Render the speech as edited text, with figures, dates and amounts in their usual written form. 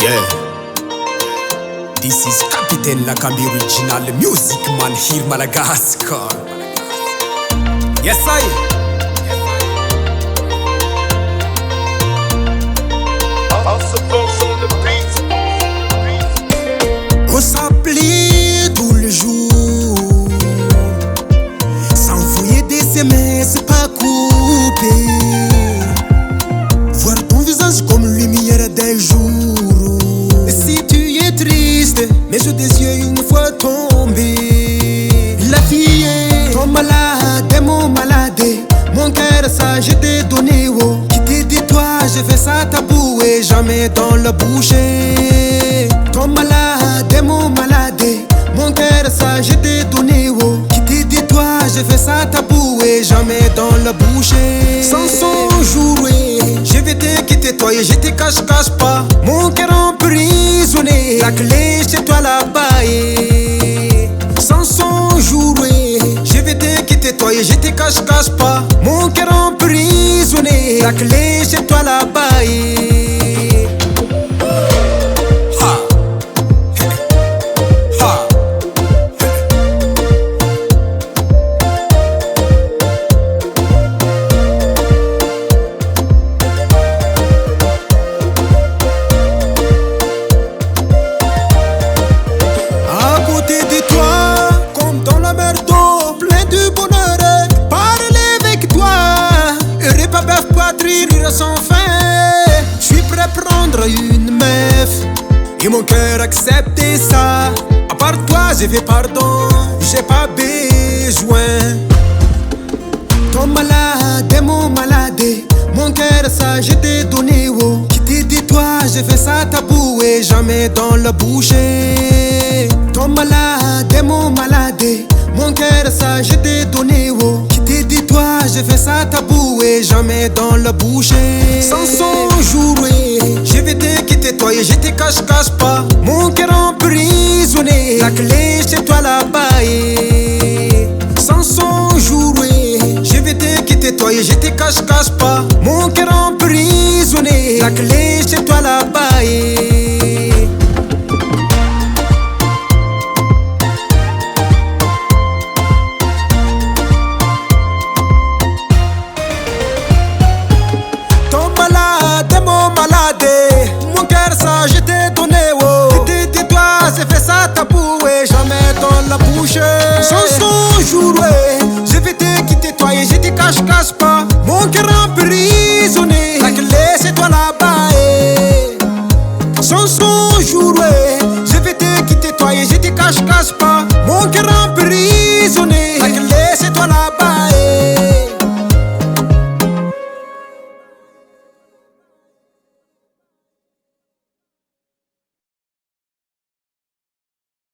Yeah. This is Capitaine Lakambi Original Music Man here Madagascar. Yes I. On s'appelait tout le jour, s'envoyer des SMS pas coupés, voir ton visage comme lumière des jours. Si tu es triste, mes yeux des yeux une fois tombés. La fille est ton malade, mon malade, mon cœur ça je t'ai donné. Oh, qui t'ai dit toi, j'ai fait ça tabou et jamais dans la bouche. Ton malade, mon malade, mon cœur ça je t'ai donné. Oh, qui t'ai dit toi, j'ai fait ça tabou et jamais dans la bouche. Sans son jouer, je vais te quitter toi et je te cache pas. Mon cœur emprisonné, la clé chez toi là-bas. Sans son jouer, je vais te quitter toi et je te cache pas. Mon cœur emprisonné, la clé chez toi là-bas. Sans fin, je suis prêt à prendre une meuf et mon cœur accepter ça. À part toi, j'ai fait pardon, j'ai pas besoin. Ton malade, mon malade, mon cœur ça je t'ai donné. Oh, qui t'ai dit toi, j'ai fait ça tabou et jamais dans la bouche. Ton malade, mon malade, mon cœur ça je t'ai donné. Oh, qui t'ai dit toi, j'ai fait ça tabou et jamais dans la bouche. Sans son jouer, je vais te quitter toi et je te cache pas. Mon cœur emprisonné, la clé chez toi là-bas. Sans son jouer, je vais te quitter toi et je te cache pas. Mon cœur emprisonné, la clé chez toi là-bas. Mon cœur ça je t'ai donné. Oh, dis-toi j'ai fait ça tabou et jamais dans la bouche. Sans son jouer, je vais te quitter toi et je te cache pas. Mon cœur emprisonné, la clé c'est toi là-bas. Sans son jouer, je vais te quitter toi et je te cache pas. Mon cœur